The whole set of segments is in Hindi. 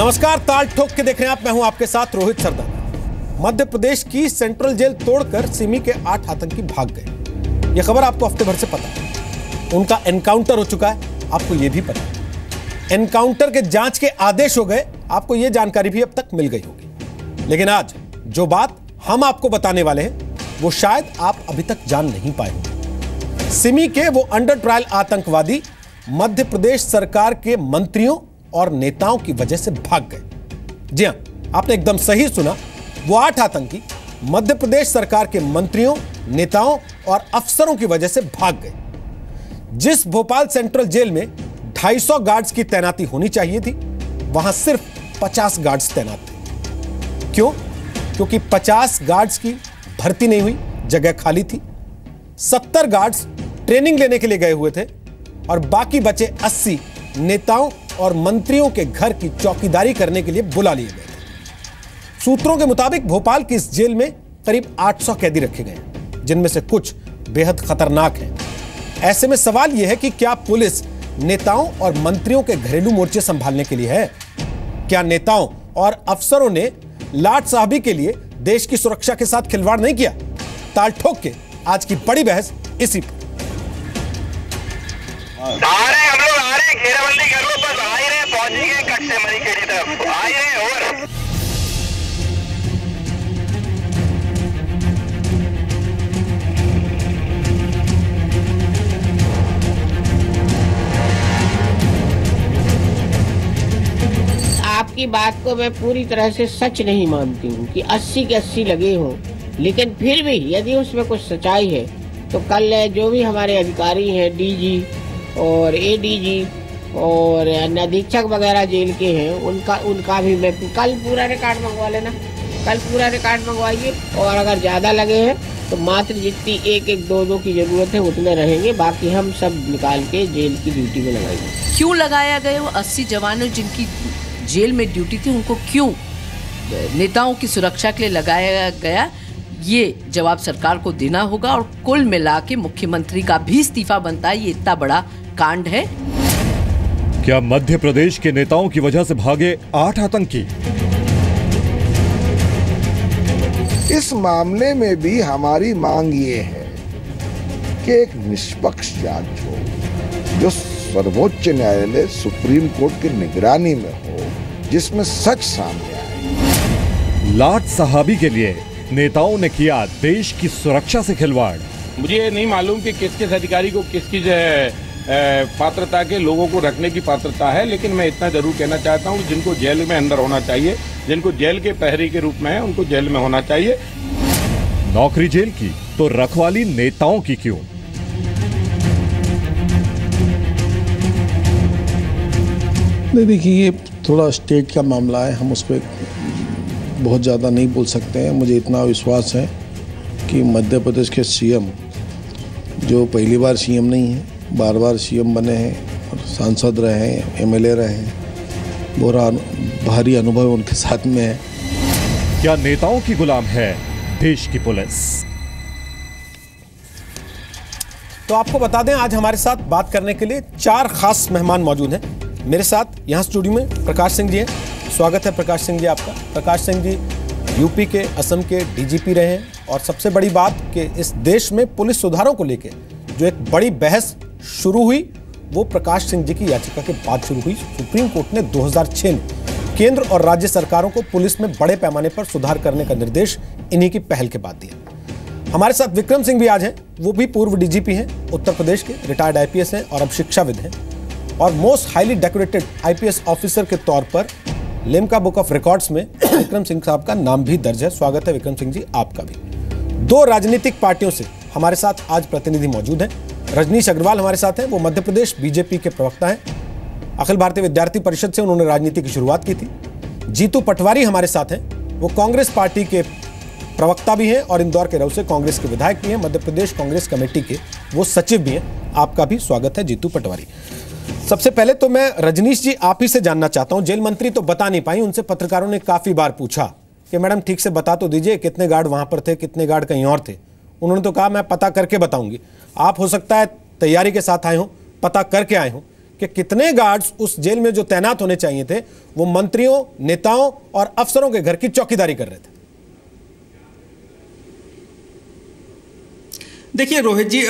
नमस्कार, ताल ठोक के देख रहे हैं आप। मैं हूं आपके साथ रोहित सरदार। मध्य प्रदेश की सेंट्रल जेल तोड़कर सिमी के 8 आतंकी भाग गए। यह खबर आपको हफ्ते भर से पता है। उनका एनकाउंटर हो चुका है, आपको यह भी पता है। एनकाउंटर के जांच के आदेश हो गए, आपको यह जानकारी भी अब तक मिल गई होगी। लेकिन आज जो बात हम आपको बताने वाले हैं वो शायद आप अभी तक जान नहीं पाए होंगे। सिमी के वो अंडर ट्रायल आतंकवादी मध्य प्रदेश सरकार के मंत्रियों और नेताओं की वजह से भाग गए। जी हां, आपने एकदम सही सुना। वो 8 आतंकी मध्य प्रदेश सरकार के मंत्रियों, नेताओं और अफसरों की वजह से भाग गए। जिस भोपाल सेंट्रल जेल में 250 गार्ड्स की तैनाती होनी चाहिए थी, वहां सिर्फ 50 गार्ड्स तैनात थे। क्यों? क्योंकि 50 गार्ड्स की भर्ती नहीं हुई, जगह खाली थी। 70 गार्ड्स ट्रेनिंग लेने के लिए गए हुए थे और बाकी बचे 80 नेताओं और मंत्रियों के घर की चौकीदारी करने के लिए बुला लिए गए थे। सूत्रों के मुताबिक भोपाल की इस जेल में करीब 800 कैदी रखे गए हैं, जिनमें से कुछ बेहद खतरनाक हैं। ऐसे में सवाल यह है कि क्या पुलिस नेताओं और मंत्रियों के घरेलू मोर्चे संभालने के लिए है? क्या नेताओं और अफसरों ने लाट साहबी के लिए देश की सुरक्षा के साथ खिलवाड़ नहीं किया? ताल ठोक के आज की बड़ी बहस इसी पर। हम लोग आ रहे हैं, घेराबंदी कर लो, बस आ ही रहे हैं, पहुंच ही गए कच्चे मरी की तरफ, आ ही रहे हैं। और आपकी बात को मैं पूरी तरह से सच नहीं मानती हूँ कि 80 के 80 लगे हों, लेकिन फिर भी यदि उसमें कुछ सच्चाई है तो कल जो भी हमारे अधिकारी हैं, डीजी और एडीजी और अधीक्षक वगैरह जेल के हैं, उनका भी मैं कल पूरा रिकॉर्ड मंगवा लेना। कल पूरा रिकॉर्ड मंगवाइए और अगर ज़्यादा लगे हैं तो मात्र जितनी 1-1, 2-2 की ज़रूरत है उतने रहेंगे, बाकी हम सब निकाल के जेल की ड्यूटी में लगाएंगे। क्यों लगाया गया वो 80 जवानों जिनकी जेल में ड्यूटी थी, उनको क्यों नेताओं की सुरक्षा के लिए लगाया गया? ये जवाब सरकार को देना होगा और कुल मिला के मुख्यमंत्री का भी इस्तीफा बनता है। ये इतना बड़ा कांड है। क्या मध्य प्रदेश के नेताओं की वजह से भागे 8 आतंकी? इस मामले में भी हमारी मांग ये है कि एक निष्पक्ष जांच हो जो सर्वोच्च न्यायालय सुप्रीम कोर्ट की निगरानी में हो, जिसमें सच सामने आए। लाट साहबी के लिए नेताओं ने किया देश की सुरक्षा से खिलवाड़। मुझे ये नहीं मालूम कि किस किस अधिकारी को किसकी पात्रता के लोगों को रखने की पात्रता है, लेकिन मैं इतना जरूर कहना चाहता हूँ कि जिनको जेल में अंदर होना चाहिए, जिनको जेल के प्रहरी के रूप में है, उनको जेल में होना चाहिए। नौकरी जेल की तो रखवाली नेताओं की क्यों? नहीं, देखिए, ये थोड़ा स्टेट का मामला है, हम उस पर बहुत ज़्यादा नहीं बोल सकते हैं। मुझे इतना विश्वास है कि मध्य प्रदेश के सीएम, जो पहली बार सीएम नहीं है, बार-बार सीएम बने हैं और सांसद रहे हैं, एमएलए रहे हैं, बहुत भारी अनुभव उनके साथ में है। क्या नेताओं की गुलाम है देश की पुलिस? तो आपको बता दें, आज हमारे साथ बात करने के लिए 4 खास मेहमान मौजूद हैं। मेरे साथ यहां स्टूडियो में प्रकाश सिंह जी हैं। स्वागत है प्रकाश सिंह जी आपका। प्रकाश सिंह जी यूपी के, असम के डीजीपी रहे हैं और सबसे बड़ी बात कि इस देश में पुलिस सुधारों को लेकर जो एक बड़ी बहस शुरू हुई वो प्रकाश सिंह जी की याचिका के बाद शुरू हुई। सुप्रीम कोर्ट ने 2006 में केंद्र और राज्य सरकारों को पुलिस में बड़े पैमाने पर सुधार करने का निर्देश इन्हीं की पहल के बाद दिया। हमारे साथ विक्रम सिंह भी आज हैं। वो भी पूर्व डीजीपी हैं, उत्तर प्रदेश के, रिटायर्ड आईपीएस हैं और अब शिक्षाविद हैं और most highly decorated IPS officer के तौर पर लिम्का बुक ऑफ रिकॉर्ड्स में विक्रम सिंह साहब का नाम भी दर्ज है। स्वागत है विक्रम सिंह जी आपका भी। 2 राजनीतिक पार्टियों से हमारे साथ आज प्रतिनिधि मौजूद हैं। रजनीश अग्रवाल हमारे साथ हैं, वो मध्य प्रदेश बीजेपी के प्रवक्ता हैं। अखिल भारतीय विद्यार्थी परिषद से उन्होंने राजनीति की शुरुआत की थी। जीतू पटवारी हमारे साथ हैं, वो कांग्रेस पार्टी के प्रवक्ता भी हैं और इंदौर के रऊ से कांग्रेस के विधायक भी हैं। मध्य प्रदेश कांग्रेस कमेटी के वो सचिव भी हैं। आपका भी स्वागत है जीतू पटवारी। सबसे पहले तो मैं रजनीश जी आप ही से जानना चाहता हूं, जेल मंत्री तो बता नहीं पाई, उनसे पत्रकारों ने काफी बार पूछा कि मैडम ठीक से बता तो दीजिए कितने गार्ड वहां पर थे, कितने गार्ड कहीं और थे। उन्होंने तो कहा मैं पता करके बताऊंगी। आप हो सकता है तैयारी के साथ आए हो, पता करके आए हो कि कितने गार्ड्स उस जेल में जो तैनात होने चाहिए थे वो मंत्रियों, नेताओं और अफसरों के घर की चौकीदारी कर रहे थे। देखिए रोहित जी,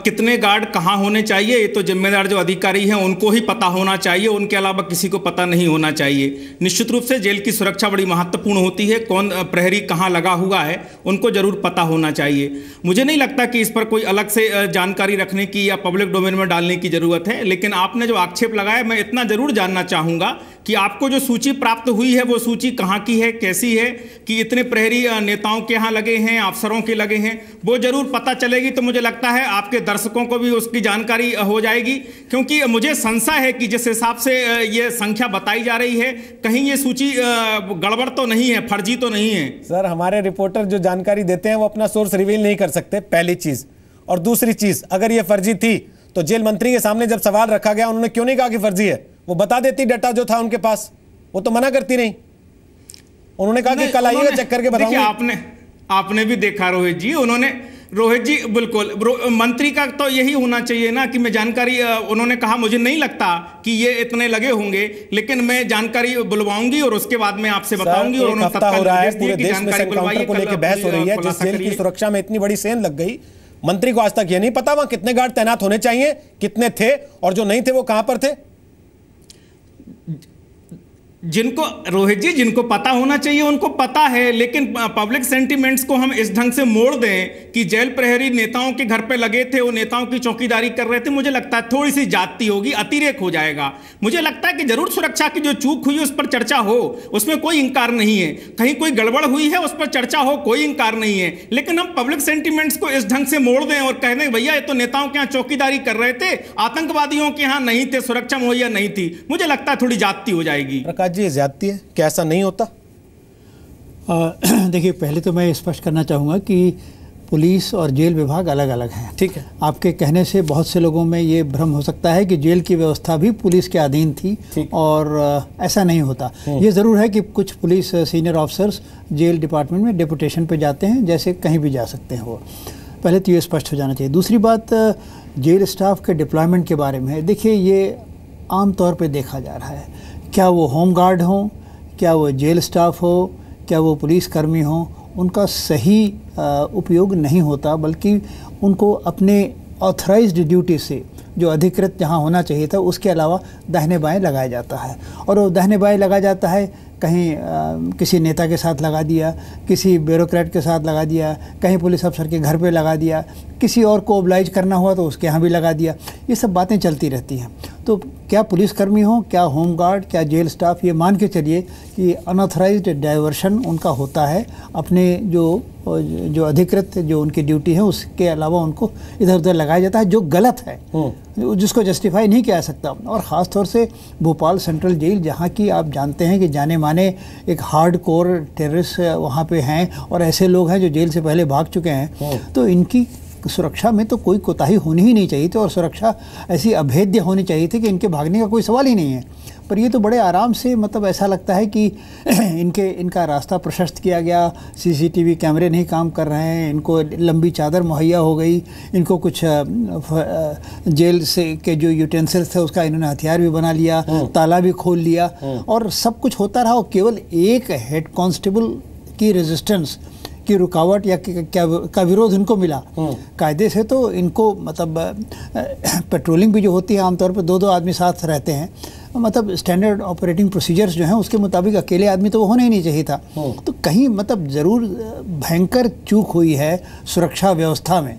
कितने गार्ड कहाँ होने चाहिए ये तो जिम्मेदार जो अधिकारी हैं उनको ही पता होना चाहिए, उनके अलावा किसी को पता नहीं होना चाहिए। निश्चित रूप से जेल की सुरक्षा बड़ी महत्वपूर्ण होती है, कौन प्रहरी कहाँ लगा हुआ है उनको जरूर पता होना चाहिए। मुझे नहीं लगता कि इस पर कोई अलग से जानकारी रखने की या पब्लिक डोमेन में डालने की जरूरत है, लेकिन आपने जो आक्षेप लगाया मैं इतना जरूर जानना चाहूँगा कि आपको जो सूची प्राप्त हुई है वो सूची कहाँ की है, कैसी है, कि इतने प्रहरी नेताओं के यहाँ लगे हैं, अफसरों के लगे हैं, वो जरूर पता चलेगी तो मुझे लगता है आपके दर्शकों को भी उसकी जानकारी हो जाएगी। क्योंकि मुझे संशय है कि जिस हिसाब से ये संख्या बताई जा रही है कहीं ये सूची गड़बड़ तो नहीं है, फर्जी तो नहीं है। सर, हमारे रिपोर्टर जो जानकारी देते हैं वो अपना सोर्स रिवील नहीं कर सकते, पहली चीज। और दूसरी चीज, अगर ये फर्जी थी तो जेल मंत्री के सामने जब सवाल रखा गया उन्होंने क्यों नहीं कहा कि फर्जी है? वो बता देती डाटा जो था उनके पास, वो तो मना करती नहीं। उन्होंने कहा कि कल आइएगा चेक करके बताऊंगी। आपने भी देखा रोहित जी, रोहित जी बिल्कुल मंत्री का तो यही होना चाहिए ना कि मैं जानकारी, उन्होंने कहा मुझे नहीं लगता कि ये इतने लगे होंगे, लेकिन मैं जानकारी बुलवाऊंगी और उसके बाद मैं आपसे बताऊंगी। और उन्होंने तत्काल हो रहा है, पूरे देश में एनकाउंटर को लेकर बहस हो रही है। जिस जेल की सुरक्षा में इतनी बड़ी सेंध लग गई, मंत्री को आज तक ये नहीं पता वहां कितने गार्ड तैनात होने चाहिए, कितने थे, और जो नहीं थे वो कहां पर थे। जिनको रोहित जी जिनको पता होना चाहिए उनको पता है, लेकिन पब्लिक सेंटिमेंट्स को हम इस ढंग से मोड़ दें कि जेल प्रहरी नेताओं के घर पे लगे थे, वो नेताओं की चौकीदारी कर रहे थे, मुझे लगता है थोड़ी सी जाती होगी, अतिरेक हो जाएगा। मुझे लगता है कि जरूर सुरक्षा की जो चूक हुई उस पर चर्चा हो, उसमें कोई इंकार नहीं है। कहीं कोई गड़बड़ हुई है उस पर चर्चा हो, कोई इंकार नहीं है। लेकिन हम पब्लिक सेंटिमेंट्स को इस ढंग से मोड़ दें और कह दें भैया ये तो नेताओं के यहाँ चौकीदारी कर रहे थे, आतंकवादियों के यहाँ नहीं थे, सुरक्षा मुहैया नहीं थी, मुझे लगता है थोड़ी जाती हो जाएगी। जी ज्यादती है, क्या ऐसा नहीं होता? देखिए, पहले तो मैं स्पष्ट करना चाहूँगा कि पुलिस और जेल विभाग अलग अलग हैं। ठीक है। आपके कहने से बहुत से लोगों में ये भ्रम हो सकता है कि जेल की व्यवस्था भी पुलिस के अधीन थी, और ऐसा नहीं होता। ये ज़रूर है कि कुछ police senior officers jail department में डेपुटेशन पे जाते हैं, जैसे कहीं भी जा सकते हैं वो। पहले तो ये स्पष्ट हो जाना चाहिए। दूसरी बात, जेल स्टाफ के डिप्लॉयमेंट के बारे में है। देखिए, ये आम तौर पे देखा जा रहा है, क्या वो होम गार्ड हो, क्या वो जेल स्टाफ हो, क्या वो पुलिस कर्मी हो, उनका सही उपयोग नहीं होता, बल्कि उनको अपने ऑथराइज्ड ड्यूटी से जो अधिकृत जहाँ होना चाहिए था उसके अलावा दाहिने बाएं लगाया जाता है। और वो दाहिने बाएं लगा जाता है, कहीं किसी नेता के साथ लगा दिया, किसी ब्यूरोक्रेट के साथ लगा दिया, कहीं पुलिस अफसर के घर पे लगा दिया, किसी और को ओब्लाइज करना हुआ तो उसके यहाँ भी लगा दिया। ये सब बातें चलती रहती हैं। तो क्या पुलिसकर्मी हो, क्या होम गार्ड, क्या जेल स्टाफ, ये मान के चलिए कि अनऑथराइज्ड डाइवर्शन उनका होता है। अपने जो अधिकृत जो उनकी ड्यूटी है उसके अलावा उनको इधर उधर लगाया जाता है, जो गलत है, जिसको जस्टिफाई नहीं किया जा सकता। और ख़ास तौर से भोपाल सेंट्रल जेल, जहाँ की आप जानते हैं कि जाने माने एक हार्ड कोर टेररिस्ट वहाँ पे हैं, और ऐसे लोग हैं जो जेल से पहले भाग चुके हैं, तो इनकी सुरक्षा में तो कोई कोताही होनी ही नहीं चाहिए थी, और सुरक्षा ऐसी अभेद्य होनी चाहिए थी कि इनके भागने का कोई सवाल ही नहीं है। पर ये तो बड़े आराम से, मतलब ऐसा लगता है कि इनका रास्ता प्रशस्त किया गया, सीसीटीवी कैमरे नहीं काम कर रहे हैं, इनको लंबी चादर मुहैया हो गई, इनको कुछ जेल से के जो यूटेंसिल्स थे उसका इन्होंने हथियार भी बना लिया, ताला भी खोल लिया, और सब कुछ होता रहा। और केवल एक हेड कांस्टेबल की रेजिस्टेंस की रुकावट या का विरोध इनको मिला। कायदे से तो इनको, मतलब पेट्रोलिंग भी जो होती है आमतौर पर 2-2 आदमी साथ रहते हैं, मतलब स्टैंडर्ड ऑपरेटिंग प्रोसीजर्स जो हैं उसके मुताबिक अकेले आदमी तो वो होना ही नहीं चाहिए था। तो कहीं मतलब ज़रूर भयंकर चूक हुई है सुरक्षा व्यवस्था में,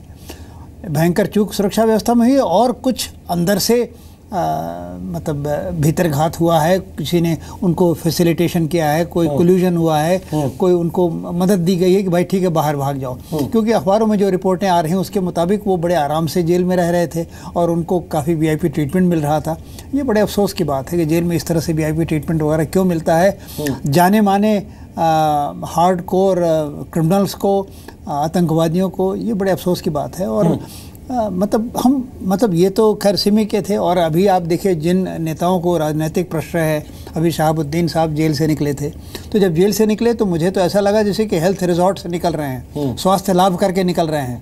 भयंकर चूक सुरक्षा व्यवस्था में हुई, और कुछ अंदर से मतलब भीतरघात हुआ है, किसी ने उनको फैसिलिटेशन किया है, कोई कोल्यूजन हुआ है, कोई उनको मदद दी गई है कि भाई ठीक है बाहर भाग जाओ। क्योंकि अखबारों में जो रिपोर्टें आ रही हैं उसके मुताबिक वो बड़े आराम से जेल में रह रहे थे और उनको काफ़ी वीआईपी ट्रीटमेंट मिल रहा था। ये बड़े अफसोस की बात है कि जेल में इस तरह से वीआईपी ट्रीटमेंट वगैरह क्यों मिलता है। जाने माने हार्ड कोर क्रिमिनल्स को, आतंकवादियों को, ये बड़े अफसोस की बात है। और मतलब ये तो खैर सिमी के थे। और अभी आप देखिए जिन नेताओं को राजनीतिक प्रश्रय है, अभी शहाबुद्दीन साहब जेल से निकले थे, तो जब जेल से निकले तो मुझे तो ऐसा लगा जैसे कि हेल्थ रिजॉर्ट से निकल रहे हैं, स्वास्थ्य लाभ करके निकल रहे हैं।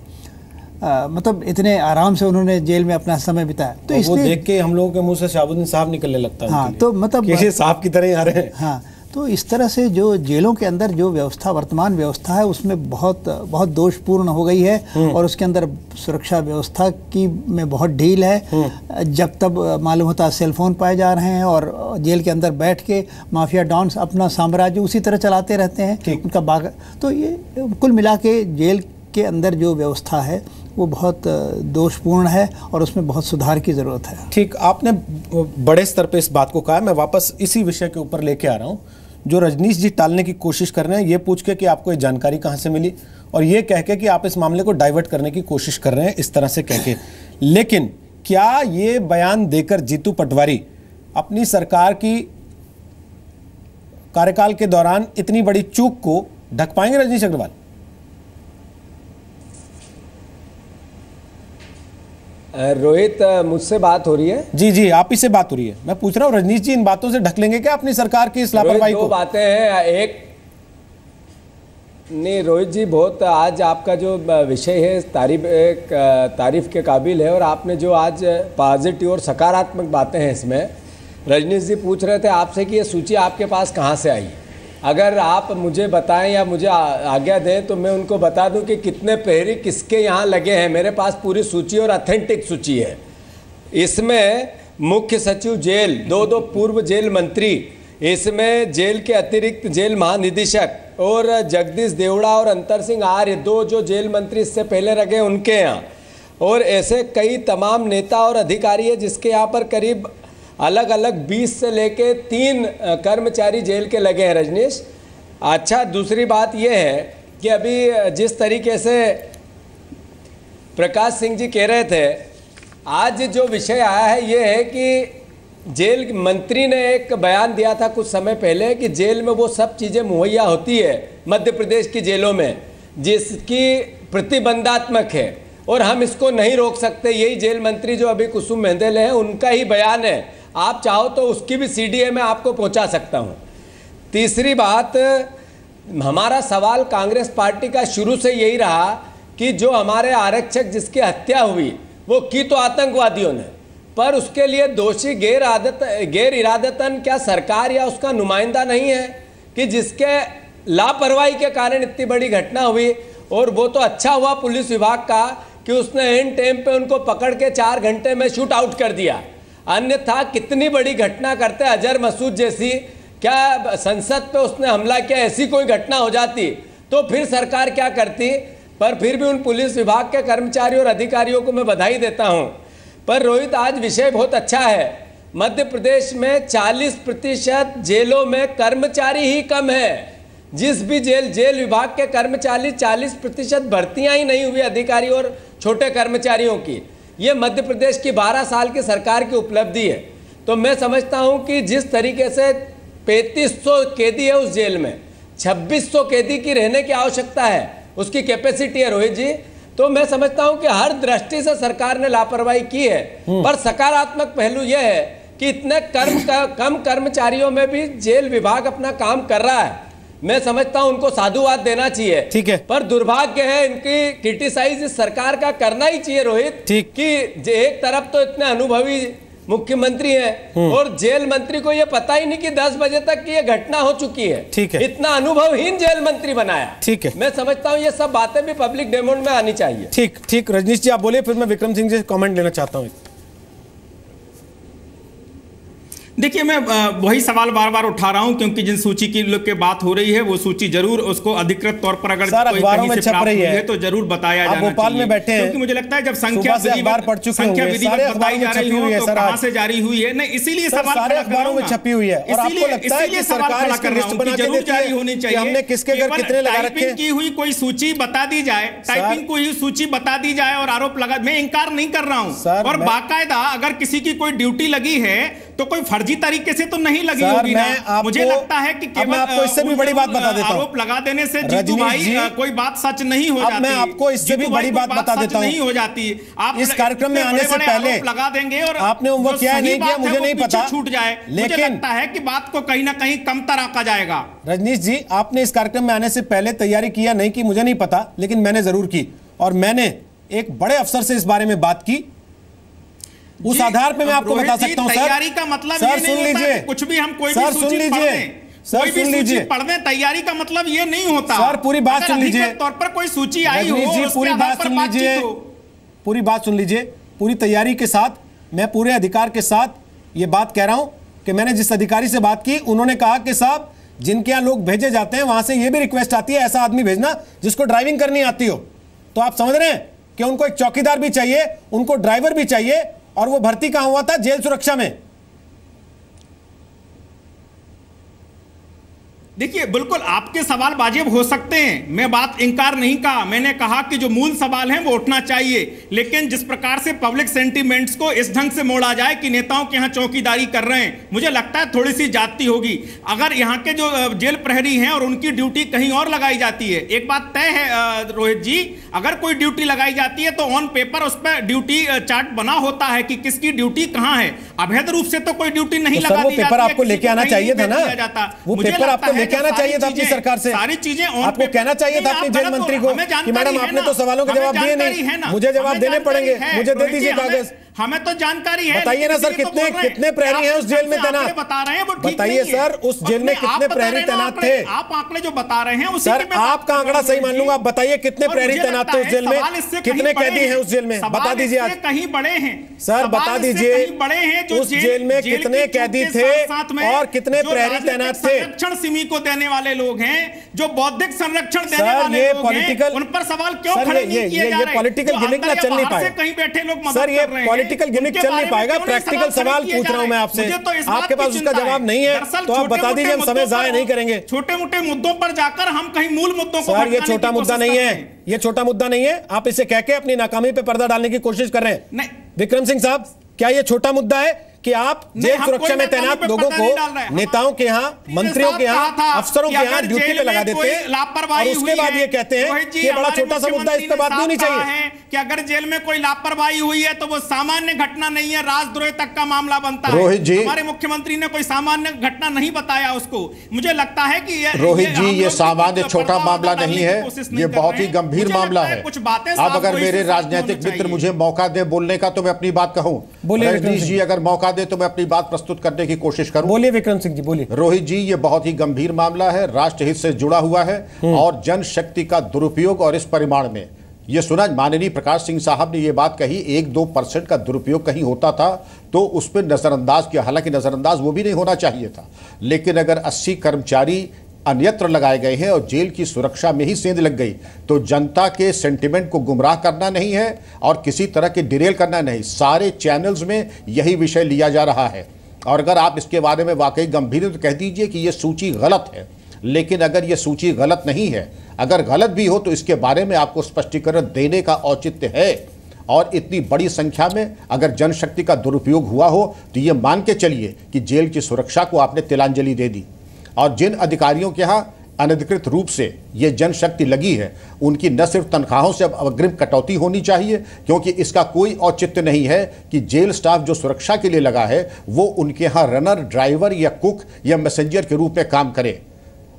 मतलब इतने आराम से उन्होंने जेल में अपना समय बिताया। तो वो इसलिए देख के हम लोगों के मुंह से शहाबुद्दीन साहब निकलने लगता है। हाँ, तो मतलब ये साहब की तरह ही आ रहे हैं। हाँ, तो इस तरह से जो जेलों के अंदर जो व्यवस्था, वर्तमान व्यवस्था है, उसमें बहुत बहुत दोषपूर्ण हो गई है और उसके अंदर सुरक्षा व्यवस्था की में बहुत ढील है। जब तब मालूम होता है सेलफोन पाए जा रहे हैं और जेल के अंदर बैठ के माफिया डॉन्स अपना साम्राज्य उसी तरह चलाते रहते हैं उनका बाग। तो ये कुल मिला के जेल के अंदर जो व्यवस्था है वो बहुत दोषपूर्ण है और उसमें बहुत सुधार की ज़रूरत है। ठीक, आपने बड़े स्तर पे इस बात को कहा। मैं वापस इसी विषय के ऊपर लेके आ रहा हूँ जो रजनीश जी टालने की कोशिश कर रहे हैं, ये पूछ के कि आपको ये जानकारी कहाँ से मिली, और ये कह के कि आप इस मामले को डाइवर्ट करने की कोशिश कर रहे हैं, इस तरह से कह के। लेकिन क्या ये बयान देकर जीतू पटवारी अपनी सरकार की कार्यकाल के दौरान इतनी बड़ी चूक को ढक पाएंगे? रजनीश अग्रवाल, रोहित, मुझसे बात हो रही है? जी जी, आप ही से बात हो रही है। मैं पूछ रहा हूँ रजनीश जी इन बातों से ढक लेंगे क्या अपनी सरकार की इस लापरवाही को? दो बातें हैं। एक नहीं रोहित जी, बहुत आज आपका जो विषय है तारीफ के काबिल है, और आपने जो आज पॉजिटिव और सकारात्मक बातें हैं इसमें। रजनीश जी पूछ रहे थे आपसे कि ये सूची आपके पास कहाँ से आई। अगर आप मुझे बताएं या मुझे आज्ञा दें तो मैं उनको बता दूं कि कितने प्रहरी किसके यहाँ लगे हैं। मेरे पास पूरी सूची और ऑथेंटिक सूची है। इसमें मुख्य सचिव जेल, दो पूर्व जेल मंत्री, इसमें जेल के अतिरिक्त जेल महानिदेशक और जगदीश देवड़ा और अंतर सिंह आर्य, दो जो जेल मंत्री इससे पहले रखे उनके यहाँ, और ऐसे कई तमाम नेता और अधिकारी है जिसके यहाँ पर करीब अलग अलग 20 से लेके 3 कर्मचारी जेल के लगे हैं रजनीश। अच्छा, दूसरी बात यह है कि अभी जिस तरीके से प्रकाश सिंह जी कह रहे थे, आज जो विषय आया है ये है कि जेल मंत्री ने एक बयान दिया था कुछ समय पहले कि जेल में वो सब चीज़ें मुहैया होती है मध्य प्रदेश की जेलों में जिसकी प्रतिबंधात्मक है और हम इसको नहीं रोक सकते। यही जेल मंत्री जो अभी कुसुम मेंदेले हैं उनका ही बयान है। आप चाहो तो उसकी भी सीडीए में आपको पहुंचा सकता हूं। तीसरी बात, हमारा सवाल कांग्रेस पार्टी का शुरू से यही रहा कि जो हमारे आरक्षक जिसकी हत्या हुई वो की तो आतंकवादियों ने, पर उसके लिए दोषी गैर इरादतन क्या सरकार या उसका नुमाइंदा नहीं है कि जिसके लापरवाही के कारण इतनी बड़ी घटना हुई। और वो तो अच्छा हुआ पुलिस विभाग का कि उसने एंड टाइम पे उनको पकड़ के 4 घंटे में शूट आउट कर दिया, अन्यथा कितनी बड़ी घटना करते अजहर मसूद जैसी, क्या संसद पे उसने हमला किया, ऐसी कोई घटना हो जाती तो फिर सरकार क्या करती। पर फिर भी उन पुलिस विभाग के कर्मचारियों और अधिकारियों को मैं बधाई देता हूं। पर रोहित, आज विषय बहुत अच्छा है। मध्य प्रदेश में 40% जेलों में कर्मचारी ही कम है। जिस भी जेल विभाग के कर्मचारी 40% भर्तियां ही नहीं हुई अधिकारी और छोटे कर्मचारियों की। ये मध्य प्रदेश की 12 साल की सरकार की उपलब्धि है। तो मैं समझता हूं कि जिस तरीके से 3500 कैदी है उस जेल में, 2600 कैदी की रहने की आवश्यकता है, उसकी कैपेसिटी है रोहित जी, तो मैं समझता हूं कि हर दृष्टि से सरकार ने लापरवाही की है। पर सकारात्मक पहलू यह है कि इतने कम कर्मचारियों में भी जेल विभाग अपना काम कर रहा है। मैं समझता हूं उनको साधुवाद देना चाहिए। ठीक है, पर दुर्भाग्य है इनकी क्रिटिसाइज इस सरकार का करना ही चाहिए रोहित। ठीक कि एक तरफ तो इतने अनुभवी मुख्यमंत्री हैं और जेल मंत्री को ये पता ही नहीं कि 10 बजे तक की ये घटना हो चुकी है। ठीक है, इतना अनुभवहीन जेल मंत्री बनाया। ठीक है, मैं समझता हूं ये सब बातें भी पब्लिक डोमेन में आनी चाहिए। ठीक ठीक, रजनीश जी आप बोलिए, फिर मैं विक्रम सिंह जी से कमेंट लेना चाहता हूं। देखिए, मैं वही सवाल बार बार उठा रहा हूं क्योंकि जिन सूची की लोग के बात हो रही है वो सूची जरूर उसको अधिकृत तौर पर अगर कोई कहीं से प्राप्त हुई है तो जरूर बताया जाना चाहिए। भोपाल में बैठे हैं क्योंकि मुझे लगता है जब संख्या विधिवत बताई जा रही हो तो कहां से जारी हुई है, नहीं इसीलिए सवाल सारे अखबारों में छपी हुई है और आपको लगता है कि सरकार इसकी लिस्ट बना के देती है होनी चाहिए। हमने किसके घर कितने लगा रखे हैं, की हुई कोई सूची बता दी जाए, टाइपिंग की हुई सूची बता दी जाए और आरोप लगा, मैं इंकार नहीं कर रहा हूं। और बाकायदा अगर किसी की कोई ड्यूटी लगी है तो कोई फर्जी तरीके से तो नहीं लगी होगी ना। मुझे लगता है कि केवल आपको इससे भी बड़ी बात बता देता हूं, आरोप लगा देने से जीतू भाई कोई बात सच नहीं हो जाती। मैं आपको इससे भी बड़ी बात बता देता हूं, नहीं हो जाती। आप इस कार्यक्रम में आने से पहले लगा देंगे और आपने वो किया नहीं किया मुझे नहीं पता, छूट जाए, मुझे लगता है कि बात को कहीं ना कहीं कमतर आंका जाएगा। रजनीश जी, आपने इस कार्यक्रम में आने से पहले तैयारी किया नहीं की मुझे नहीं पता, लेकिन मैंने जरूर की और मैंने एक बड़े अफसर से इस बारे में बात की, उस आधार पे मैं आपको बता सकता हूं। तैयारी का मतलब सर सुन लीजिए, कुछ भी हम कोई सर सुन लीजिए, सर सुन लीजिए, पढ़ दें, तैयारी का मतलब ये नहीं होता। सर पूरी बात सुन लीजिए, तौर पर कोई सूची आई हो, पूरी बात सुन लीजिए, पूरी बात सुन लीजिए। पूरी तैयारी के साथ मैं पूरे अधिकार के साथ ये बात कह रहा हूं कि मैंने जिस अधिकारी से बात की उन्होंने कहा कि साहब जिनके यहाँ लोग भेजे जाते हैं वहां से ये भी रिक्वेस्ट आती है ऐसा आदमी भेजना जिसको ड्राइविंग करनी आती हो। तो आप समझ रहे हैं कि उनको एक चौकीदार भी चाहिए, उनको ड्राइवर भी चाहिए, और वो भर्ती कहां हुआ था? जेल सुरक्षा में। देखिए बिल्कुल आपके सवाल वाजिब हो सकते हैं, मैं बात इंकार नहीं कहा, मैंने कहा कि जो मूल सवाल है वो उठना चाहिए, लेकिन जिस प्रकार से पब्लिक सेंटीमेंट्स को इस ढंग से मोड़ा जाए कि नेताओं के यहाँ चौकीदारी कर रहे हैं, मुझे लगता है थोड़ी सी जाती होगी। अगर यहाँ के जो जेल प्रहरी हैं और उनकी ड्यूटी कहीं और लगाई जाती है, एक बात तय है रोहित जी, अगर कोई ड्यूटी लगाई जाती है तो ऑन पेपर उस पर ड्यूटी चार्ट बना होता है कि किसकी ड्यूटी कहाँ है। अवैध रूप से तो कोई ड्यूटी नहीं लगा दी जाती है, पेपर आपको लेके आना चाहिए था ना, वो पेपर आपको कहना चाहिए था अपनी सरकार से, सारी चीजें आपको कहना चाहिए था अपनी जेल मंत्री को कि मैडम आपने तो सवालों के जवाब दिए नहीं, मुझे जवाब देने पड़ेंगे, मुझे दे दीजिए कागज। हमें तो जानकारी है, बताइए ना सर कितने प्रहरी हैं उस जेल में तैनात? बता रहे हैं वो ठीक बताइए सर उस जेल में कितने प्रहरी तैनात थे? आप आंकड़े जो बता रहे हैं सर आपका आंकड़ा सही मान लूंगा, आप बताइए कितने प्रहरी तैनात थे उस जेल में, कितने कैदी हैं उस जेल में, बता दीजिए आज। कहीं बड़े हैं सर, बता दीजिए बड़े हैं उस जेल में कितने कैदी थे और कितने प्रहरी तैनात थे। संरक्षण सिमी को देने वाले लोग हैं, जो बौद्धिक संरक्षण देने वाले लोग हैं, उन पर सवाल क्यों खड़े नहीं किए जा रहे? ये पॉलिटिकल गिमिक ना चल नहीं पाएगा कहीं बैठे लोग मदद सर, ये पॉलिटिकल गिमिक चल नहीं पाएगा। प्रैक्टिकल सवाल पूछ रहा हूं मैं आपसे, आपके पास उसका जवाब नहीं है तो आप बता दीजिए, हम समय जाया नहीं करेंगे। छोटे मोटे मुद्दों पर जाकर हम कहीं मूल मुद्दों को, सर ये छोटा मुद्दा नहीं है, ये छोटा मुद्दा नहीं है, आप इसे कह के अपनी नाकामी पे पर्दा डालने की कोशिश कर रहे हैं। विक्रम सिंह साहब, क्या ये छोटा मुद्दा है कि आप जेल सुरक्षा में तैनात लोगों को नेताओं के यहाँ, मंत्रियों के यहाँ, अफसरों के यहाँ ड्यूटी पे लगा देते हैं और उसके बाद ये कहते हैं कि बड़ा छोटा सा मुद्दा, इस पे बात भी होनी चाहिए कि अगर जेल में कोई लापरवाही हुई है तो वो सामान्य घटना नहीं है, राजद्रोह तक का मामला बनता है। रोहित जी, हमारे मुख्यमंत्री ने कोई सामान्य घटना नहीं बताया उसको। मुझे लगता है कि रोहित जी ये सामान्य छोटा मामला नहीं है, ये बहुत ही गंभीर मामला है। कुछ बातें अब अगर मेरे राजनीतिक मित्र मुझे मौका दे बोलने का तो मैं अपनी बात कहूं, रजनीश जी अगर मौका दे तो मैं अपनी बात प्रस्तुत करने की कोशिश करूं। बोलिए विक्रम सिंह जी, बोलिए। रोहित जी ये बहुत ही गंभीर मामला है, राष्ट्र हित से जुड़ा हुआ है और जनशक्ति का दुरुपयोग, और इस परिमाण में ये सुना माननीय प्रकाश सिंह साहब ने ये बात कही 1-2% का दुरुपयोग कहीं होता था तो उस पर नजरअंदाज किया, हालांकि नजरअंदाज वो भी नहीं होना चाहिए था, लेकिन अगर 80 कर्मचारी अन्यत्र लगाए गए हैं और जेल की सुरक्षा में ही सेंध लग गई तो जनता के सेंटिमेंट को गुमराह करना नहीं है और किसी तरह के डिरेल करना नहीं। सारे चैनल्स में यही विषय लिया जा रहा है और अगर आप इसके बारे में वाकई गंभीर हैं तो कह दीजिए कि यह सूची गलत है, लेकिन अगर यह सूची गलत नहीं है, अगर गलत भी हो तो इसके बारे में आपको स्पष्टीकरण देने का औचित्य है। और इतनी बड़ी संख्या में अगर जनशक्ति का दुरुपयोग हुआ हो तो ये मान के चलिए कि जेल की सुरक्षा को आपने तिलांजलि दे दी। और जिन अधिकारियों के यहाँ अनधिकृत रूप से ये जनशक्ति लगी है उनकी न सिर्फ तनख्वाहों से अब अग्रिम कटौती होनी चाहिए, क्योंकि इसका कोई औचित्य नहीं है कि जेल स्टाफ जो सुरक्षा के लिए लगा है वो उनके यहाँ रनर, ड्राइवर या कुक या मैसेंजर के रूप में काम करे।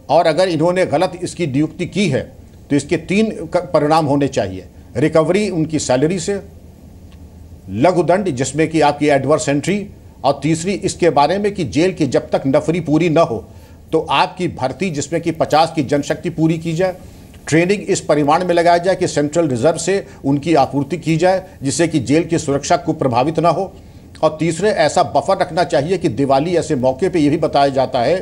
और अगर इन्होंने गलत इसकी नियुक्ति की है तो इसके 3 परिणाम होने चाहिए। रिकवरी उनकी सैलरी से, लघुदंड जिसमें कि आपकी एडवर्स एंट्री, और तीसरी इसके बारे में कि जेल की जब तक नफरी पूरी न हो तो आपकी भर्ती जिसमें कि 50 की जनशक्ति पूरी की जाए, ट्रेनिंग इस परिमाण में लगाया जाए कि सेंट्रल रिजर्व से उनकी आपूर्ति की जाए जिससे कि जेल की सुरक्षा को प्रभावित ना हो, और तीसरे ऐसा बफर रखना चाहिए कि दिवाली ऐसे मौके पे ये भी बताया जाता है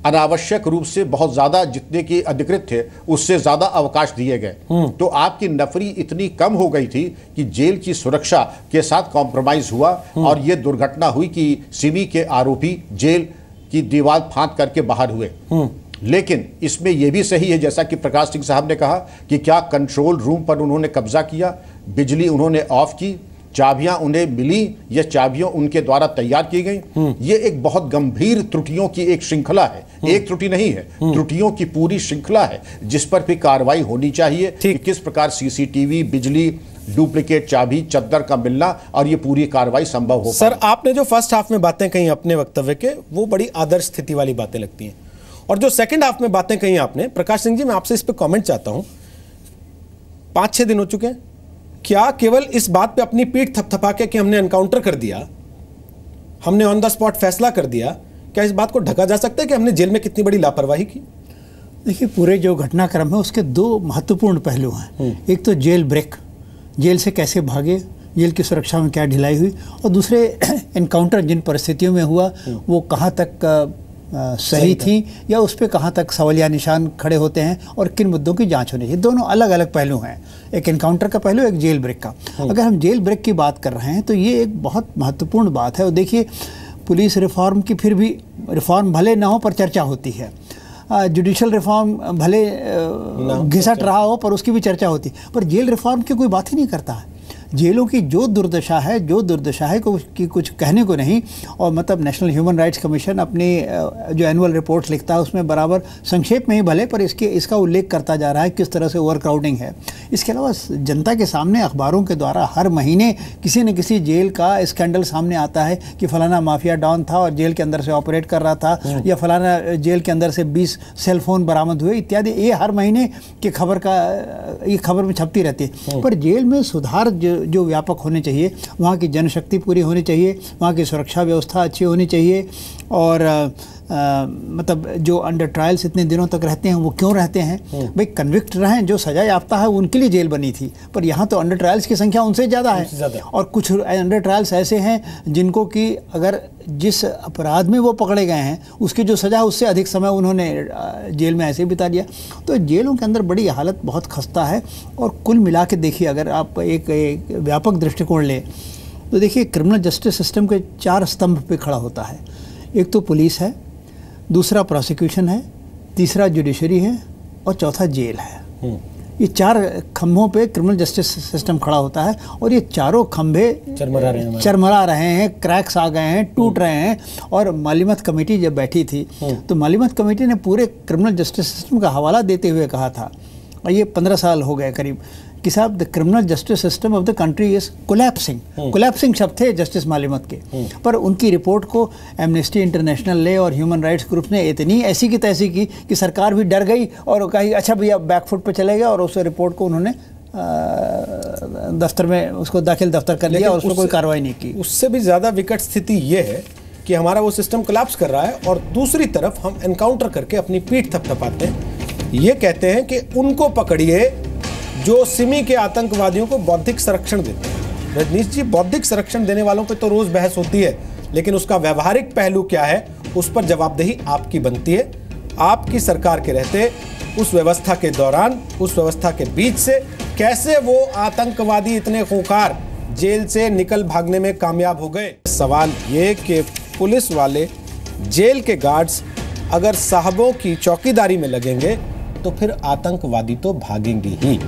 अनावश्यक रूप से बहुत ज्यादा जितने की अधिकृत थे उससे ज्यादा अवकाश दिए गए, तो आपकी नफरी इतनी कम हो गई थी कि जेल की सुरक्षा के साथ कॉम्प्रोमाइज हुआ और ये दुर्घटना हुई कि सिमी के आरोपी जेल की दीवार फांद करके बाहर हुए। लेकिन इसमें यह भी सही है जैसा कि प्रकाश सिंह साहब ने कहा कि क्या कंट्रोल रूम पर उन्होंने कब्जा किया, बिजली उन्होंने ऑफ की, चाबियां उन्हें मिली या चाबियां उनके द्वारा तैयार की गई। ये एक बहुत गंभीर त्रुटियों की एक श्रृंखला है, एक त्रुटि नहीं है, त्रुटियों की पूरी श्रृंखला है जिस पर भी कार्रवाई होनी चाहिए कि किस प्रकार सीसीटीवी, बिजली, डुप्लीकेट चाबी, चद्दर का मिलना और ये पूरी कार्रवाई संभव हो। सर आपने जो फर्स्ट हाफ में बातें कही अपने वक्तव्य के वो बड़ी आदर्श स्थिति वाली बातें लगती हैं, और जो सेकंड हाफ में बातें कही आपने, प्रकाश सिंह जी मैं आपसे इस पे कमेंट चाहता हूं। 5-6 दिन हो चुके हैं क्या केवल इस बात पे अपनी पीठ थपथपा के कि हमने एनकाउंटर कर दिया, हमने ऑन द स्पॉट फैसला कर दिया, क्या इस बात को ढका जा सकता है कि हमने जेल में कितनी बड़ी लापरवाही की? देखिए, पूरे जो घटनाक्रम है उसके दो महत्वपूर्ण पहलू हैं। एक तो जेल ब्रेक, जेल से कैसे भागे, जेल की सुरक्षा में क्या ढिलाई हुई, और दूसरे एनकाउंटर जिन परिस्थितियों में हुआ वो कहाँ तक सही थी या उस पर कहाँ तक सवालिया निशान खड़े होते हैं और किन मुद्दों की जांच होनी चाहिए। दोनों अलग अलग पहलू हैं, एक एनकाउंटर का पहलू, एक जेल ब्रेक का। अगर हम जेल ब्रेक की बात कर रहे हैं तो ये एक बहुत महत्वपूर्ण बात है। और देखिए, पुलिस रिफॉर्म की फिर भी रिफॉर्म भले ना हो पर चर्चा होती है, जुडिशल रिफॉर्म भले घिसट रहा हो पर उसकी भी चर्चा होती है, पर जेल रिफॉर्म की कोई बात ही नहीं करता है। जेलों की जो दुर्दशा है कि कुछ कहने को नहीं। और मतलब नेशनल ह्यूमन राइट्स कमीशन अपनी जो एनुअल रिपोर्ट्स लिखता है उसमें बराबर संक्षेप में ही भले पर इसका उल्लेख करता जा रहा है किस तरह से ओवर क्राउडिंग है। इसके अलावा जनता के सामने अखबारों के द्वारा हर महीने किसी न किसी जेल का स्कैंडल सामने आता है कि फलाना माफिया डॉन था और जेल के अंदर से ऑपरेट कर रहा था, या फलाना जेल के अंदर से 20 सेलफोन बरामद हुए इत्यादि। ये हर महीने की खबर में छपती रहती है। पर जेल में सुधार जो व्यापक होने चाहिए, वहाँ की जनशक्ति पूरी होनी चाहिए, वहाँ की सुरक्षा व्यवस्था अच्छी होनी चाहिए, और मतलब जो अंडर ट्रायल्स इतने दिनों तक रहते हैं वो क्यों रहते हैं? भाई कन्विक्ट रहें, जो सजा याफ्ता है उनके लिए जेल बनी थी, पर यहाँ तो अंडर ट्रायल्स की संख्या उनसे ज़्यादा है। और कुछ अंडर ट्रायल्स ऐसे हैं जिनको कि अगर जिस अपराध में वो पकड़े गए हैं उसकी जो सज़ा है उससे अधिक समय उन्होंने जेल में ऐसे ही बिता दिया। तो जेलों के अंदर बड़ी हालत बहुत खस्ता है। और कुल मिला के देखिए, अगर आप एक व्यापक दृष्टिकोण लें तो देखिए, क्रिमिनल जस्टिस सिस्टम के 4 स्तंभ पे खड़ा होता है। एक तो पुलिस है, दूसरा प्रोसिक्यूशन है, तीसरा जुडिशरी है और चौथा जेल है। ये 4 खंभों पे क्रिमिनल जस्टिस सिस्टम खड़ा होता है, और ये चारों खंभे चरमरा रहे हैं, क्रैक्स आ गए हैं, टूट रहे हैं। और मालिमत कमेटी जब बैठी थी तो मालिमत कमेटी ने पूरे क्रिमिनल जस्टिस सिस्टम का हवाला देते हुए कहा था, और ये 15 साल हो गए करीब, कि साहब the criminal justice system of the country is collapsing शब्द थे जस्टिस मालिमत के। पर उनकी रिपोर्ट को एमनेस्टी इंटरनेशनल ले और ह्यूमन राइट्स ग्रुप ने इतनी ऐसी की तैसी की कि सरकार भी डर गई और कही अच्छा भैया बैकफुट पे चले गए, और उस रिपोर्ट को उन्होंने दफ्तर में उसको दाखिल दफ्तर कर लिया और उसको कोई कार्रवाई नहीं की। उससे भी ज़्यादा विकट स्थिति ये है कि हमारा वो सिस्टम कोलैप्स कर रहा है, और दूसरी तरफ हम एनकाउंटर करके अपनी पीठ थपथपाते हैं। ये कहते हैं कि उनको पकड़िए जो सिमी के आतंकवादियों को बौद्धिक संरक्षण देते हैं। रजनीश जी, बौद्धिक संरक्षण देने वालों पे तो रोज बहस होती है, लेकिन उसका व्यवहारिक पहलू क्या है उस पर जवाबदेही आपकी बनती है। आपकी सरकार के रहते उस व्यवस्था के दौरान, उस व्यवस्था के बीच से कैसे वो आतंकवादी इतने खूंखार जेल से निकल भागने में कामयाब हो गए? सवाल ये कि पुलिस वाले, जेल के गार्ड्स अगर साहबों की चौकीदारी में लगेंगे तो फिर आतंकवादी तो भागेंगे ही।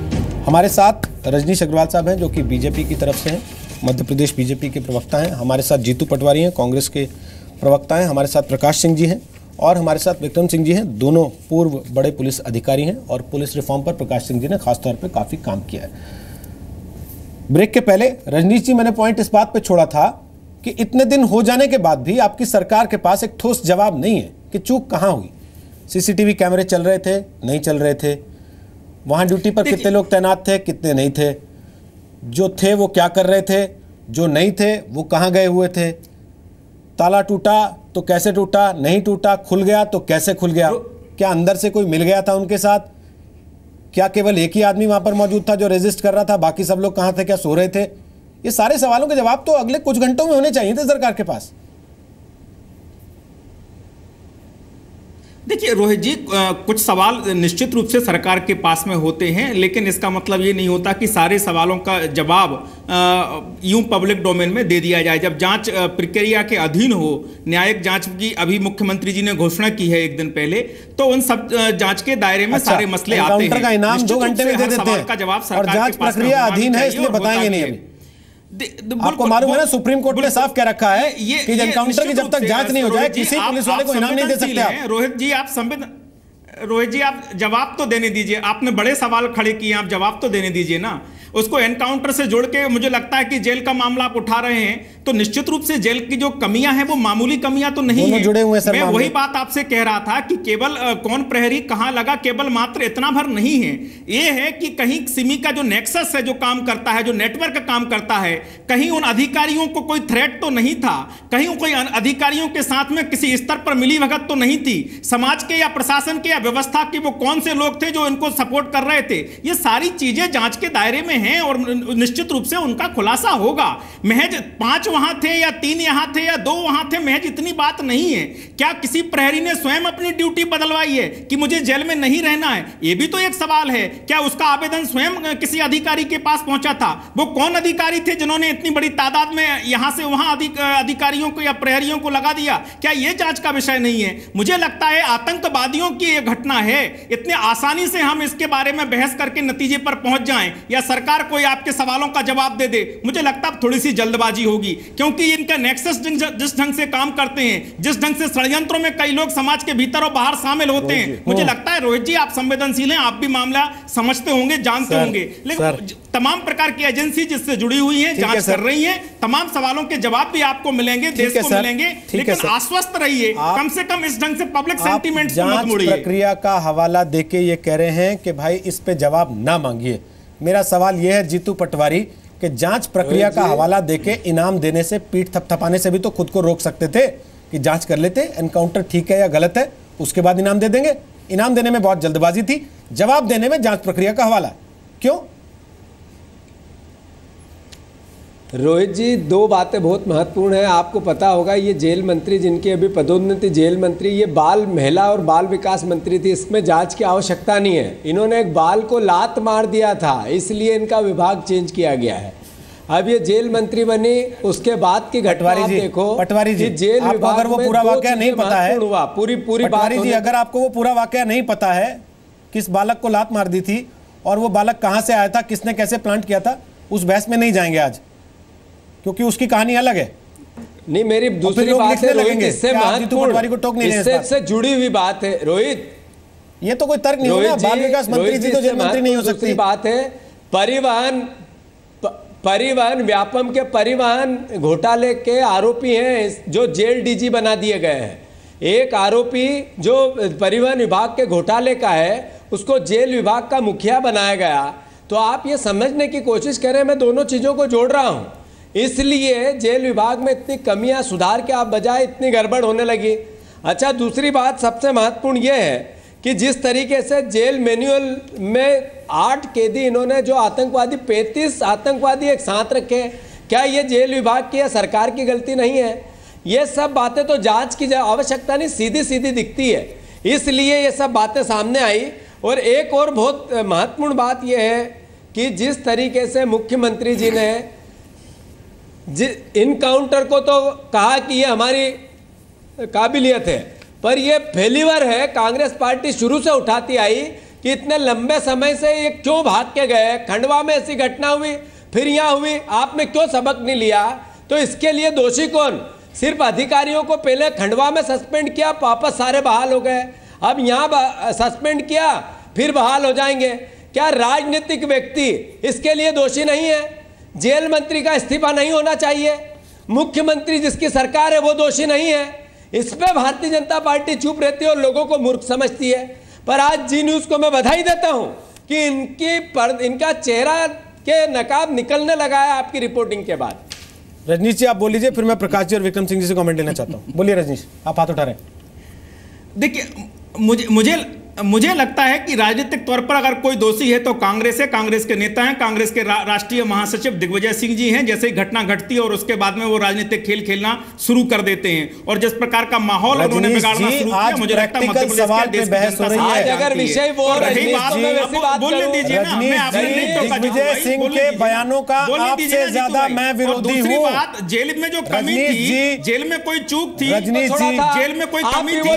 हमारे साथ रजनीश अग्रवाल साहब हैं जो कि बीजेपी की तरफ से हैं, मध्य प्रदेश बीजेपी के प्रवक्ता हैं। हमारे साथ जीतू पटवारी हैं, कांग्रेस के प्रवक्ता हैं। हमारे साथ प्रकाश सिंह जी हैं और हमारे साथ विक्रम सिंह जी हैं, दोनों पूर्व बड़े पुलिस अधिकारी हैं, और पुलिस रिफॉर्म पर प्रकाश सिंह जी ने खासतौर पर काफ़ी काम किया है। ब्रेक के पहले रजनीश जी, मैंने पॉइंट इस बात पर छोड़ा था कि इतने दिन हो जाने के बाद भी आपकी सरकार के पास एक ठोस जवाब नहीं है कि चूक कहाँ हुई। सीसीटीवी कैमरे चल रहे थे, नहीं चल रहे थे, वहां ड्यूटी पर कितने लोग तैनात थे, कितने नहीं थे, जो थे वो क्या कर रहे थे, जो नहीं थे वो कहां गए हुए थे, ताला टूटा तो कैसे टूटा, नहीं टूटा, खुल गया तो कैसे खुल गया, क्या अंदर से कोई मिल गया था उनके साथ, क्या केवल एक ही आदमी वहां पर मौजूद था जो रेजिस्ट कर रहा था, बाकी सब लोग कहां थे, क्या सो रहे थे? ये सारे सवालों के जवाब तो अगले कुछ घंटों में होने चाहिए थे सरकार के पास। देखिए रोहित जी, कुछ सवाल निश्चित रूप से सरकार के पास में होते हैं, लेकिन इसका मतलब ये नहीं होता कि सारे सवालों का जवाब यूं पब्लिक डोमेन में दे दिया जाए। जब जांच प्रक्रिया के अधीन हो, न्यायिक जांच की अभी मुख्यमंत्री जी ने घोषणा की है एक दिन पहले, तो उन सब जांच के दायरे में सारे मसले आते हैं। का इनाम 2 घंटे में दे देते हैं का जवाब और जांच प्रक्रिया अधीन है, इसलिए बताएंगे नहीं अभी। आपको मालूम है ना, सुप्रीम कोर्ट ने साफ कह रखा है कि एनकाउंटर की जब तक जांच नहीं हो जाए किसी पुलिस वाले को इनाम नहीं दे सकते आप। रोहित जी, आप जवाब तो देने दीजिए। आपने बड़े सवाल खड़े किए, आप जवाब तो देने दीजिए ना। उसको एनकाउंटर से जोड़ के मुझे लगता है कि जेल का मामला आप उठा रहे हैं तो निश्चित रूप से जेल की जो कमियां हैं वो मामूली कमियां तो नहीं है। जुड़े हुए सर, मैं वही बात आपसे कह रहा था कि केवल कौन प्रहरी कहां लगा, केवल मात्र इतना भर नहीं है। ये है कि कहीं सिमी का जो नेक्सस है, जो काम करता है, जो नेटवर्क काम करता है, कहीं उन अधिकारियों को कोई थ्रेट तो नहीं था, कहीं कोई अधिकारियों के साथ में किसी स्तर पर मिलीभगत तो नहीं थी, समाज के या प्रशासन के या व्यवस्था के वो कौन से लोग थे जो इनको सपोर्ट कर रहे थे। ये सारी चीजें जांच के दायरे में हैं और निश्चित रूप से उनका खुलासा होगा। महज 5 वहां थे या 3 यहां थे या 2 वहां थे, महज इतनी बात नहीं है। क्या किसी प्रहरी ने स्वयं अपनी ड्यूटी बदलवाई है कि मुझे जेल में नहीं रहना है? यह भी तो एक सवाल है। क्या उसका आवेदन स्वयं किसी अधिकारी के पास पहुंचा था? वो कौन अधिकारी थे जिन्होंने इतनी बड़ी तादाद में यहां से वहां अधिकारियों को या प्रहरियों को लगा दिया? क्या यह जांच का विषय नहीं है? मुझे लगता है आतंकवादियों की यह घटना है, इतने आसानी से हम इसके बारे में बहस करके नतीजे पर पहुंच जाएं या सरकार कोई आपके सवालों का जवाब दे दे, मुझे लगता है थोड़ी सी जल्दबाजी होगी। क्योंकि इनका नेक्सस जिस ढंग से काम करते हैं, जिस ढंग से षड्यंत्रों में कई लोग समाज के भीतर और बाहर शामिल होते हैं, मुझे लगता है रोहित जी आप संवेदनशील हैं, आप भी मामला समझते होंगे, जानते होंगे। लेकिन तमाम प्रकार की एजेंसी जिससे जुड़ी हुई है, जांच कर रही है, तमाम सवालों के जवाब भी आपको मिलेंगे, देश को मिलेंगे। लेकिन आश्वस्त रहिए, कम से कम इस ढंग से पब्लिक सेंटीमेंट को मत मोड़िए। प्रक्रिया का हवाला देके ये कह रहे हैं कि भाई इस पे जवाब ना मांगिए। मेरा सवाल यह है जीतू पटवारी कि जांच प्रक्रिया का हवाला देके इनाम देने से, पीठ थपथपाने से भी तो खुद को रोक सकते थे कि जांच कर लेते, एनकाउंटर ठीक है या गलत है, उसके बाद इनाम दे देंगे। इनाम देने में बहुत जल्दबाजी थी, जवाब देने में जांच प्रक्रिया का हवाला क्यों? रोहित जी, 2 बातें बहुत महत्वपूर्ण है। आपको पता होगा ये जेल मंत्री जिनकी अभी पदोन्नति जेल मंत्री, ये महिला और बाल विकास मंत्री थी, इसमें जांच की आवश्यकता नहीं है। इन्होंने एक बाल को लात मार दिया था, इसलिए इनका विभाग चेंज किया गया है। अब ये जेल मंत्री बनी, उसके बाद की घटना आप देखो। पटवारी जी, जेल आपको अगर वो पूरा वाकया नहीं पता है, पूरी पटवारी जी, अगर आपको वो पूरा वाकया नहीं पता है, किस बालक को लात मार दी थी और वो बालक कहां से आया था, किसने कैसे प्लांट किया था, उस बहस में नहीं जाएंगे आज, क्योंकि उसकी कहानी अलग है। नहीं, मेरी दूसरी बात है रोहित, इससे महत्वपूर्ण, इससे जुड़ी हुई बात है रोहित। ये तो कोई तर्क नहीं होगा, बाल विकास मंत्री जी तो जेल मंत्री नहीं हो सकती। दूसरी बात है परिवहन व्यापम के परिवहन घोटाले के आरोपी हैं जो जेल डीजी बना दिए गए हैं। एक आरोपी जो परिवहन विभाग के घोटाले का है, उसको जेल विभाग का मुखिया बनाया गया। तो आप ये समझने की कोशिश करें, मैं दोनों चीजों को जोड़ रहा हूं। इसलिए जेल विभाग में इतनी कमियां सुधार के आप बजाय इतनी गड़बड़ होने लगी। अच्छा, दूसरी बात सबसे महत्वपूर्ण यह है कि जिस तरीके से जेल मैनुअल में 8 कैदी इन्होंने जो आतंकवादी 35 आतंकवादी एक साथ रखे, क्या ये जेल विभाग की या सरकार की गलती नहीं है? ये सब बातें तो जांच की आवश्यकता नहीं, सीधी सीधी दिखती है, इसलिए ये सब बातें सामने आई। और एक और बहुत महत्वपूर्ण बात यह है कि जिस तरीके से मुख्यमंत्री जी ने इनकाउंटर को तो कहा कि ये हमारी काबिलियत है, पर ये फेल्यूर है। कांग्रेस पार्टी शुरू से उठाती आई कि इतने लंबे समय से ये क्यों भाग के गए, खंडवा में ऐसी घटना हुई, फिर यहाँ हुई, आपने क्यों सबक नहीं लिया? तो इसके लिए दोषी कौन? सिर्फ अधिकारियों को पहले खंडवा में सस्पेंड किया, वापस सारे बहाल हो गए, अब यहाँ सस्पेंड किया फिर बहाल हो जाएंगे। क्या राजनीतिक व्यक्ति इसके लिए दोषी नहीं है? जेल मंत्री का इस्तीफा नहीं होना चाहिए? मुख्यमंत्री जिसकी सरकार है वो दोषी नहीं है? इस पे भारतीय जनता पार्टी चुप रहती है और लोगों को मूर्ख समझती है। पर आज जी न्यूज को मैं बधाई देता हूं कि इनका चेहरा के नकाब निकलने लगा है आपकी रिपोर्टिंग के बाद। रजनीश जी आप बोल लीजिए, फिर मैं प्रकाश जी और विक्रम सिंह जी से कमेंट लेना चाहता हूं। बोलिए रजनीश, आप हाथ उठा रहे हैं। देखिए, मुझे लगता है कि राजनीतिक तौर पर अगर कोई दोषी है तो कांग्रेस है, कांग्रेस के नेता हैं, कांग्रेस के राष्ट्रीय महासचिव दिग्विजय सिंह जी हैं। जैसे ही घटना घटती है और उसके बाद में वो राजनीतिक खेल खेलना शुरू कर देते हैं और जिस प्रकार का माहौल उन्होंने बिगाड़ना शुरू किया, मुझे लगता है मध्य प्रदेश के देश बहस हो रही है। अगर विषय वो बोलने दीजिए ना, मैं आपने नहीं टोका दिग्विजय सिंह के बयानों का आपसे ज्यादा मैं विरोधी हूं। बात, जेल में जो कमी थी, जेल में कोई चूक थी, रजनीश जी जेल में कोई कमी थी,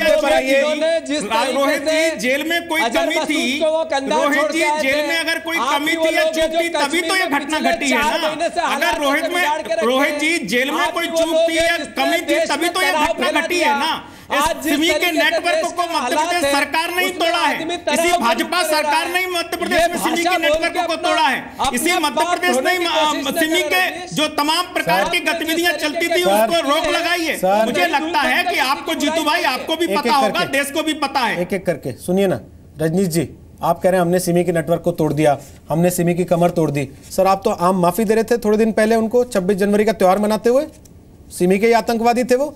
रोहित जी जेल में कोई कमी थी, रोहित जी जेल में अगर कोई कमी थी या चूक थी तभी तो ये घटना घटी है ना। अगर रोहित जी जेल में कोई चूक थी या कमी थी तभी तो ये घटना घटी है ना। आज जिस सिमी के तरीके से नेटवर्क देश को का मध्य हालात प्रदेश है, सरकार नहीं उसमें तोड़ा है, आदमी इसी तनाव भाजपा बनता सरकार है। नहीं मध्य ये प्रदेश में सिमी भाषा के बोल नेटवर्क के को अपना- तोड़ा है। अपना इसी मध्य बात प्रदेश होने ने की कोशिश न सिमी करें, के रजनीश। जो तमाम प्रकार की गतिविधियां चलती थी सर, उसको रोक लगाई है। सर, मुझे लगता है कि आपको जीतू भाई, आपको भी एक-एक पता होगा, करके। देश को भी पता है। एक एक करके सुनिए ना रजनीश जी, आप कह रहे हैं हमने सिमी के नेटवर्क को तोड़ दिया, हमने सिमी की कमर तोड़ दी। सर आप तो आम माफी दे रहे थे थोड़े दिन पहले उनको, 26 जनवरी का त्योहार मनाते हुए। सिमी के ही आतंकवादी थे वो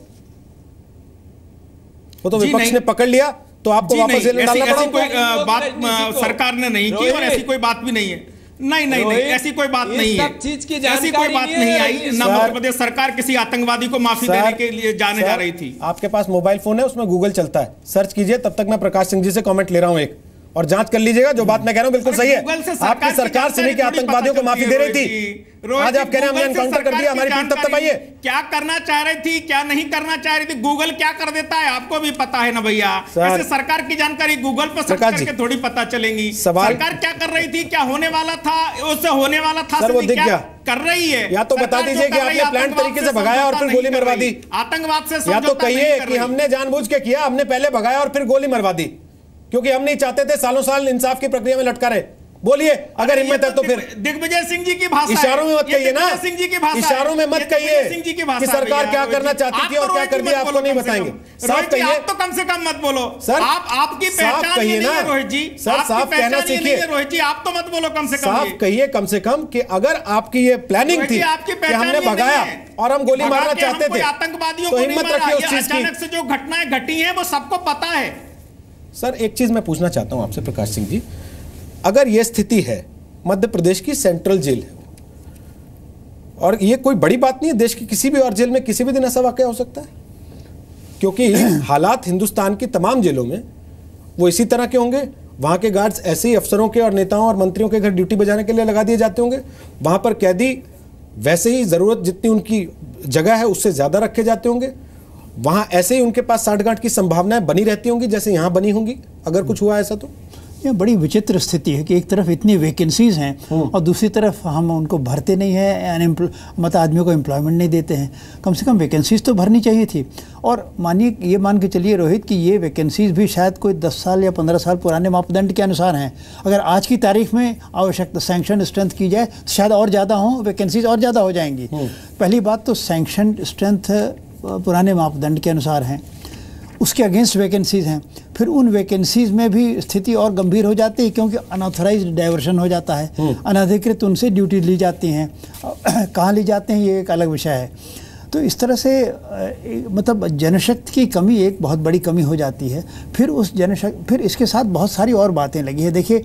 तो जी विपक्ष नहीं। ने पकड़ लिया तो आपको जी वापस नहीं, जेल में डालना ऐसी पड़ा। कोई बात सरकार ने नहीं की और ऐसी कोई बात भी नहीं है। नहीं नहीं नहीं, ऐसी कोई बात नहीं है, ऐसी कोई बात नहीं आई। न मध्य प्रदेश सरकार किसी आतंकवादी को माफी देने के लिए जाने जा रही थी। आपके पास मोबाइल फोन है, उसमें गूगल चलता है, सर्च कीजिए। तब तक मैं प्रकाश सिंह जी से कमेंट ले रहा हूं एक, और जांच कर लीजिएगा जो बात मैं कह रहा हूं बिल्कुल सही है। आपकी सरकार सिमी के आतंकवादियों को माफी दे रही थी, आज आप कह रहे हैं हमने एनकाउंटर कर दिया, हमारी पीठ तब तपाइए। क्या करना चाह रही थी, क्या नहीं करना चाह रही थी, गूगल क्या कर देता है आपको भी पता है ना भैया। ऐसे सरकार की जानकारी गूगल पर सर्च करके थोड़ी पता चलेगी। सरकार क्या कर रही थी, क्या होने वाला था, उससे होने वाला था, सर वो दिख गया कर रही है। या तो बता दीजिए कि आपने प्लान तरीके से भगाया और फिर गोली मरवा दी, आतंकवाद से या तो कहिए कि हमने जानबूझ के किया, हमने पहले भगाया और फिर गोली मरवा दी, क्योंकि हम नहीं चाहते थे सालों साल इंसाफ की प्रक्रिया में लटका रहे। बोलिए अगर हिम्मत है तो फिर। दिग्विजय सिंह जी की भाषा, इशारों में मत कहिए ना, सिंह जी की भाषा, इशारों में मत कहिए कि सरकार क्या करना चाहती थी और क्या कर दिया, आपको नहीं बताएंगे। साफ कहिए, आप तो कम से कम मत बोलो सर, आपकी पहचान ये नहीं है रोहित जी, सर साफ कहना सीखिए रोहित जी, आप तो मत बोलो कम से कम, साफ कहिए कम से कम कि अगर आपकी ये प्लानिंग थी कि हमने भगाया और हम गोली मारना चाहते थे, आतंकवादियों तो को हिम्मत रखिए उस चीज की। अचानक से जो घटनाएं घटी हैं वो सबको पता है। सर एक चीज मैं पूछना चाहता हूं आपसे प्रकाश सिंह जी, अगर ये स्थिति है, मध्य प्रदेश की सेंट्रल जेल है और ये कोई बड़ी बात नहीं है, देश की किसी भी और जेल में किसी भी दिन ऐसा वाकया हो सकता है, क्योंकि हालात हिंदुस्तान की तमाम जेलों में वो इसी तरह के होंगे। वहां के गार्ड्स ऐसे ही अफसरों के और नेताओं और मंत्रियों के घर ड्यूटी बजाने के लिए लगा दिए जाते होंगे। वहां पर कैदी वैसे ही जरूरत जितनी उनकी जगह है उससे ज्यादा रखे जाते होंगे। वहां ऐसे ही उनके पास साठगांठ की संभावनाएं बनी रहती होंगी जैसे यहां बनी होंगी अगर कुछ हुआ ऐसा तो। ये बड़ी विचित्र स्थिति है कि एक तरफ इतनी वैकेंसीज हैं और दूसरी तरफ हम उनको भरते नहीं हैं, मतलब आदमियों को एम्प्लॉयमेंट नहीं देते हैं। कम से कम वैकेंसीज तो भरनी चाहिए थी। और मानिए ये मान के चलिए रोहित कि ये वैकेंसीज भी शायद कोई 10 साल या 15 साल पुराने मापदंड के अनुसार हैं। अगर आज की तारीख में आवश्यकता सैंक्शन स्ट्रेंथ की जाए तो शायद और ज़्यादा हों, वैकेंसीज और ज़्यादा हो जाएंगी। पहली बात तो सैंक्शन स्ट्रेंथ पुराने मापदंड के अनुसार हैं, उसके अगेंस्ट वैकेंसीज हैं। फिर उन वैकेंसीज में भी स्थिति और गंभीर हो जाती है क्योंकि अनऑथराइज्ड डाइवर्शन हो जाता है, अनधिकृत उनसे ड्यूटी ली जाती हैं। कहाँ ली जाते हैं ये एक अलग विषय है। तो इस तरह से मतलब जनशक्ति की कमी एक बहुत बड़ी कमी हो जाती है। फिर इसके साथ बहुत सारी और बातें लगी है। देखिए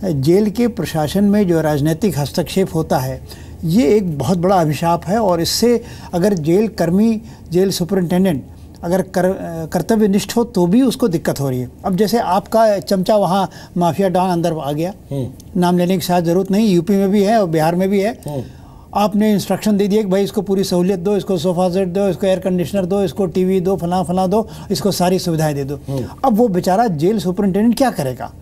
जेल के प्रशासन में जो राजनीतिक हस्तक्षेप होता है ये एक बहुत बड़ा अभिशाप है, और इससे अगर जेल कर्मी, जेल सुपरिटेंडेंट अगर कर्तव्यनिष्ठ हो तो भी उसको दिक्कत हो रही है। अब जैसे आपका चमचा वहाँ माफिया डॉन अंदर आ गया, नाम लेने की शायद ज़रूरत नहीं, यूपी में भी है और बिहार में भी है। आपने इंस्ट्रक्शन दे दिया कि भाई इसको पूरी सहूलियत दो, इसको सोफा सेट दो, इसको एयर कंडीशनर दो, इसको टीवी दो, फलां दो, इसको सारी सुविधाएं दे दो। अब वो बेचारा जेल सुपरिटेंडेंट क्या करेगा?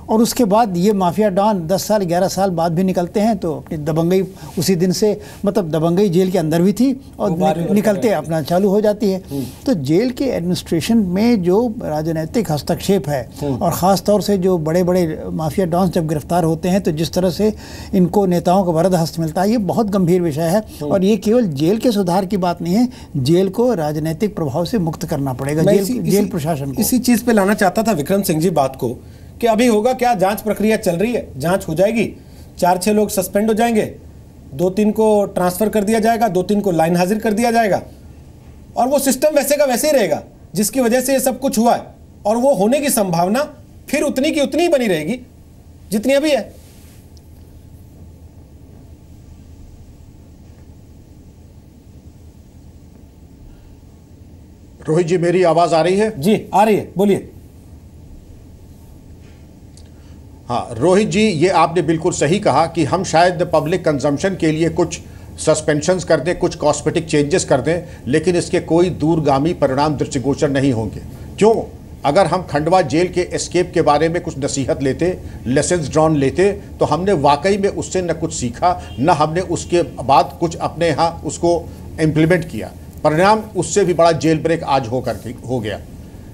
और उसके बाद ये माफिया डॉन 10 साल 11 साल बाद भी निकलते हैं तो अपनी दबंगई उसी दिन से, मतलब दबंगई जेल के अंदर भी थी और निकलते अपना चालू हो जाती है। तो जेल के एडमिनिस्ट्रेशन में जो राजनीतिक हस्तक्षेप है और ख़ास तौर से जो बड़े बड़े माफिया डॉन्स जब गिरफ्तार होते हैं तो जिस तरह से इनको नेताओं का वरद हस्त मिलता है, ये बहुत गंभीर विषय है। और ये केवल जेल के सुधार की बात नहीं है, जेल को राजनीतिक प्रभाव से मुक्त करना पड़ेगा, जेल प्रशासन को। इसी चीज़ पे लाना चाहता था विक्रम सिंह जी बात को कि अभी होगा क्या, जांच प्रक्रिया चल रही है, जांच हो जाएगी, 4-6 लोग सस्पेंड हो जाएंगे, 2-3 को ट्रांसफर कर दिया जाएगा, 2-3 को लाइन हाजिर कर दिया जाएगा और वो सिस्टम वैसे का वैसे ही रहेगा जिसकी वजह से ये सब कुछ हुआ है। और वो होने की संभावना फिर उतनी की उतनी ही बनी रहेगी जितनी अभी है। रोहित जी मेरी आवाज आ रही है? जी आ रही है, बोलिए। हाँ रोहित जी, ये आपने बिल्कुल सही कहा कि हम शायद पब्लिक कंजम्पशन के लिए कुछ सस्पेंशंस कर दें, कुछ कॉस्मेटिक चेंजेस कर दें, लेकिन इसके कोई दूरगामी परिणाम दृष्टिगोचर नहीं होंगे। क्यों? अगर हम खंडवा जेल के एस्केप के बारे में कुछ नसीहत लेते, लेसन्स ड्रॉन लेते, तो हमने वाकई में उससे न कुछ सीखा, न हमने उसके बाद कुछ अपने यहाँ उसको इम्प्लीमेंट किया। परिणाम उससे भी बड़ा जेल ब्रेक आज हो गया।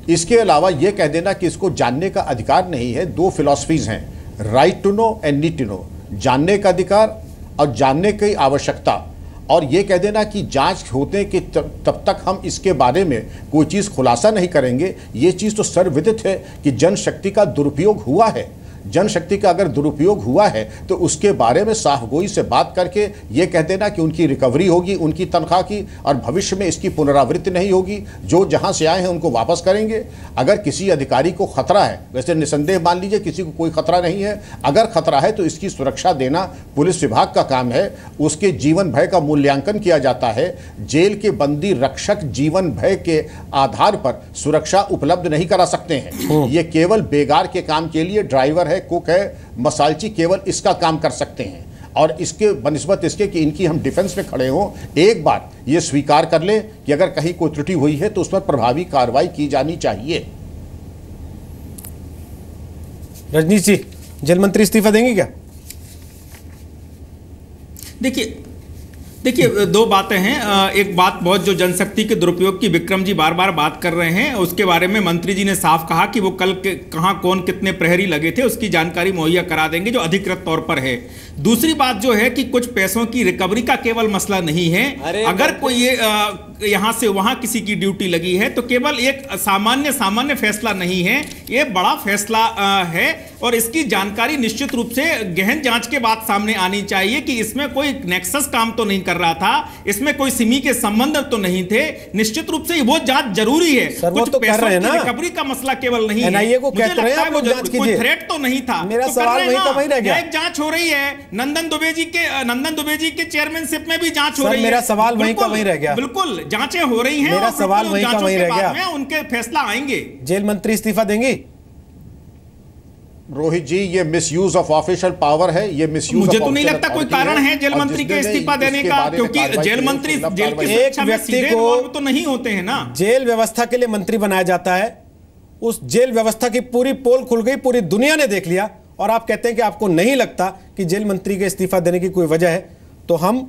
इसके अलावा यह कह देना कि इसको जानने का अधिकार नहीं है, दो फिलॉसफीज हैं, right to know and need to know, जानने का अधिकार और जानने की आवश्यकता। और ये कह देना कि जांच होते कि तब तक हम इसके बारे में कोई चीज़ खुलासा नहीं करेंगे, ये चीज़ तो सर्वविदित है कि जनशक्ति का दुरुपयोग हुआ है। जनशक्ति का अगर दुरुपयोग हुआ है तो उसके बारे में साफगोई से बात करके ये कह देना कि उनकी रिकवरी होगी उनकी तनख्वाह की और भविष्य में इसकी पुनरावृत्ति नहीं होगी, जो जहां से आए हैं उनको वापस करेंगे। अगर किसी अधिकारी को खतरा है, वैसे निसंदेह मान लीजिए किसी को कोई खतरा नहीं है, अगर खतरा है तो इसकी सुरक्षा देना पुलिस विभाग का काम है, उसके जीवन भय का मूल्यांकन किया जाता है। जेल के बंदी रक्षक जीवन भय के आधार पर सुरक्षा उपलब्ध नहीं करा सकते हैं। ये केवल बेगार के काम के लिए, ड्राइवर है, कुक है, मसालची, केवल इसका काम कर सकते हैं। और इसके बनिस्बत इसके कि इनकी हम डिफेंस में खड़े हों, एक बार ये स्वीकार कर लें कि अगर कहीं कोई त्रुटि हुई है तो उस पर प्रभावी कार्रवाई की जानी चाहिए। रजनीश जी, जेल मंत्री इस्तीफा देंगे क्या? देखिए दो बातें हैं। एक बात बहुत जो जनशक्ति के दुरुपयोग की विक्रम जी बार बार बात कर रहे हैं, उसके बारे में मंत्री जी ने साफ कहा कि वो कल कहां कौन कितने प्रहरी लगे थे उसकी जानकारी मुहैया करा देंगे जो अधिकृत तौर पर है। दूसरी बात जो है कि कुछ पैसों की रिकवरी का केवल मसला नहीं है, अगर कोई यहां से वहां किसी की ड्यूटी लगी है तो केवल एक सामान्य फैसला नहीं है, ये बड़ा फैसला है और इसकी जानकारी निश्चित रूप से गहन जांच के बाद सामने आनी चाहिए कि इसमें कोई नेक्सस काम तो नहीं कर रहा था, इसमें कोई सिमी के संबंध तो नहीं थे। निश्चित रूप से वो जांच जरूरी है। कुछ तो पैसों की रिकवरी का मसला केवल नहीं है, एनआईए को कहते रहे हैं, कोई थ्रेट तो नहीं था। मेरा सवाल वहीं का वहीं रह गया। एक जांच हो रही है, नंदन दुबे जी के चेयरमैनशिप में भी जांच हो रही है। मेरा सवाल वहीं का वहीं रह गया। बिल्कुल जांचें हो रही हैं, मेरा सवाल वहीं का वहीं रह गया। उनके फैसला आएंगे। जेल मंत्री इस्तीफा देंगे? रोहित जी, ये मिसयूज ऑफ ऑफिशियल पावर है, ये मिसयूज। मुझे तो नहीं लगता कोई कारण है जेल मंत्री के इस्तीफा देने का, क्योंकि जेल मंत्री जेल की सुरक्षा में सीधे इन्वॉल्व तो नहीं होते हैं ना। जेल व्यवस्था के लिए मंत्री बनाया जाता है, उस जेल व्यवस्था की पूरी पोल खुल गई, पूरी दुनिया ने देख लिया, और आप कहते हैं कि आपको नहीं लगता कि जेल मंत्री के इस्तीफा देने की कोई वजह है। तो हम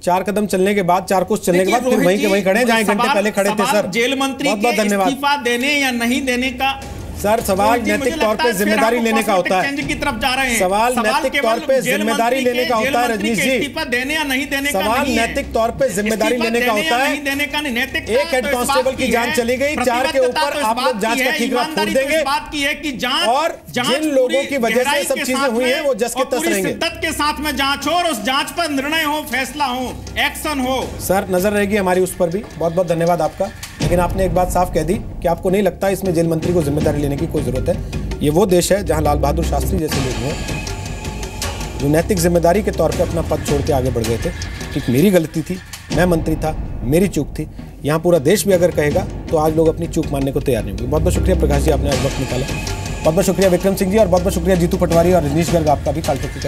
4 कदम चलने के बाद, 4 कोस चलने के बाद फिर वहीं के वहीं खड़े हैं जहां 1 घंटे पहले खड़े थे। सर, जेल मंत्री के इस्तीफा देने या नहीं देने का सर सवाल नैतिक तौर पे जिम्मेदारी लेने का होता है। की तरफ जा रहे हैं। सवाल नैतिक तौर पे जिम्मेदारी लेने का होता है रजनीश जी। इस्तीफा देने या नहीं देने का सवाल नैतिक तौर पे जिम्मेदारी लेने का होता है। देने का नहीं, नैतिक एक हेड कांस्टेबल की जान चली गई, 4 के ऊपर आप लोग जांच का ठीकरा फोड़ देंगे। बात की है कि जांच और जिन लोगों की वजह से सब चीजें हुई हैं वो जस के तस रहेंगे। शिद्दत के साथ में जांच हो और उस जांच पर निर्णय हो, फैसला हो, एक्शन हो। सर, नजर रहेगी हमारी उस पर भी। बहुत बहुत धन्यवाद आपका। लेकिन आपने एक बात साफ कह दी कि आपको नहीं लगता इसमें जेल मंत्री को जिम्मेदारी लेने की कोई जरूरत है। ये वो देश है जहां लाल बहादुर शास्त्री जैसे लोग हैं जो नैतिक जिम्मेदारी के तौर पे अपना पद छोड़ के आगे बढ़ गए थे कि मेरी गलती थी, मैं मंत्री था, मेरी चूक थी। यहाँ पूरा देश भी अगर कहेगा तो आज लोग अपनी चूक मानने को तैयार नहीं होंगे। बहुत बहुत शुक्रिया प्रकाश जी, आपने आज वक्त निकाला। बहुत बहुत शुक्रिया विक्रम सिंह जी, और बहुत बहुत शुक्रिया जीतू पटवारी और रजनीश गर्ग आपका भी। कालटोपी